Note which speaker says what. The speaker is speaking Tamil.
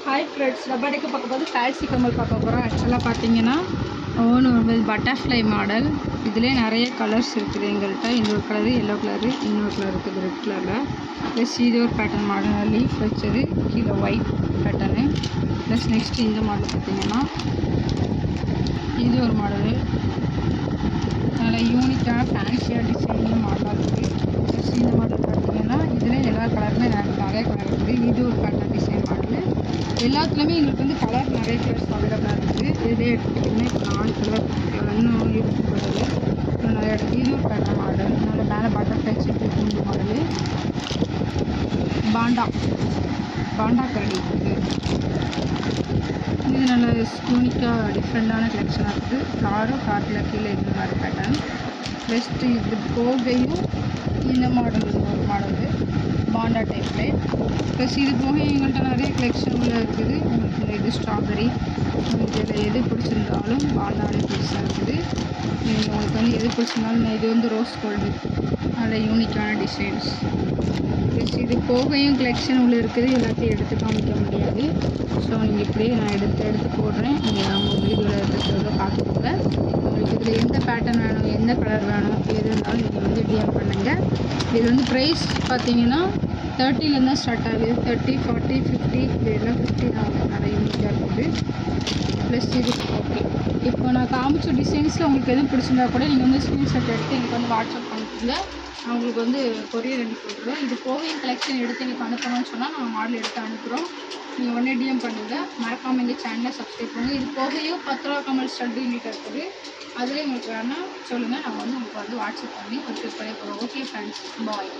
Speaker 1: ஹாய் ஃப்ரெண்ட்ஸ், நம்ம இன்றைக்கி பார்க்க போது ஃபேன்சி கம்மல் பார்க்க போகிறோம். ஆக்சுவலாக பார்த்தீங்கன்னா ஒன்று பட்டர்ஃப்ளை மாடல். இதிலே நிறைய கலர்ஸ் இருக்குது எங்கள்கிட்ட. இன்னொரு கலரு எல்லோ கலரு, இன்னொரு கலர் இருக்குது ரெட் கலரில். ப்ளஸ் இது ஒரு பேட்டர்ன் மாடல் லீஃப் வச்சது, கீழே ஒயிட் பேட்டர்னு. ப்ளஸ் நெக்ஸ்ட்டு இந்த மாடல் பார்த்தீங்கன்னா இது ஒரு மாடலு, நல்லா யூனிக்கான ஃபேன்சியாக டிசைனிங் மாடலாக இருக்குது. ப்ளஸ் இந்த மாடல் பார்த்தீங்கன்னா இதில் எல்லா கலருமே நிறைய கலர் இருக்குது. இது ஒரு பேட்டர்ன் டிசைன் மாடலு. எல்லாத்துலேயுமே எங்களுக்கு வந்து கலர் நிறைய கலர்ஸ் அவைலபிளாக இருக்குது. இதே எடுத்துக்கிட்டிங்கன்னா இப்போ 4 கலர் இன்னும் இருக்குது. இன்னும் நிறைய இருக்குது. இது ஒரு பேட்டர்ன் மாடல், நல்ல மேலே பட்டர்ஃப்ளை செட்டு குண்டு மாடலு. பாண்டா கரடி இது நல்ல யூனிக்காக டிஃப்ரெண்ட்டான கலெக்ஷனாக இருக்குது. ஃப்ளாரும் காட்டில் கீழே இந்த மாதிரி பேட்டர்ன். பெஸ்ட்டு இது போகையும் இந்த மாடல் ஒரு மாடலு பாண்டா டைப்பில். ப்ளஸ் இது போக எங்கள்கிட்ட நிறைய கலெக்ஷனில் இருக்குது. உங்களுக்கு இது ஸ்ட்ராபெரி, உங்களுக்கு இதில் எது பிடிச்சிருந்தாலும் பாண்டாலே பெருசாக இருக்குது. உங்களுக்கு வந்து எது பிடிச்சிருந்தாலும் இது வந்து ரோஸ் கோல்டு, நல்ல யூனிக்கான டிசைன்ஸ். ப்ளஸ் இது போகையும் கலெக்ஷன் உள்ளே இருக்குது. எல்லாத்தையும் எடுத்து காமிக்க முடியாது. ஸோ நீங்கள் இப்படியே நான் எடுத்து போடுறேன். நீங்கள் உங்கள் வீடியோவில் எடுத்துக்கிறத பார்த்துக்கோங்க. உங்களுக்கு இதில் எந்த பேட்டர்ன் வேணும், எந்த கலர் வேணும், எது இருந்தாலும் நீங்கள் வந்து டிஎம் பண்ணுங்கள். இது வந்து ப்ரைஸ் பார்த்தீங்கன்னா 30லேருந்து தான் ஸ்டார்ட் ஆகுது. 30, 40, 50, இதெல்லாம் 50 தான் நிறைய யூனிக்காக இருக்குது. ப்ளஸ் இது ஓகே. இப்போ நான் காமிச்ச டிசைன்ஸில் உங்களுக்கு எதுவும் பிடிச்சிருந்தா கூட நீங்கள் வந்து ஸ்க்ரீன்ஷாட் எடுத்து எனக்கு வந்து வாட்ஸ்அப் பண்ணிக்கோங்க. நான் உங்களுக்கு வந்து கொரியர் அனுப்பி விட்ருவேன். இது போக கலெக்ஷன் எடுத்து எனக்கு அனுப்பணும்னு சொன்னால் நாங்கள் மாடல் எடுத்து அனுப்புகிறோம். நீங்கள் உடனே டிஎம் பண்ணுங்கள். மறக்காமல் எங்கள் சேனலை சப்ஸ்கிரைப் பண்ணுங்கள். இது போகையும் 10 ரூபா கம்மல் ஸ்டட் யூனிட் இருக்குது. அதிலே உங்களுக்கு வேணால் சொல்லுங்கள். நான் வந்து உங்களுக்கு வந்து வாட்ஸ்அப் பண்ணி பர்ச்சேஸ் பண்ணி போகிறோம். ஓகே ஃப்ரெண்ட்ஸ், பாய்.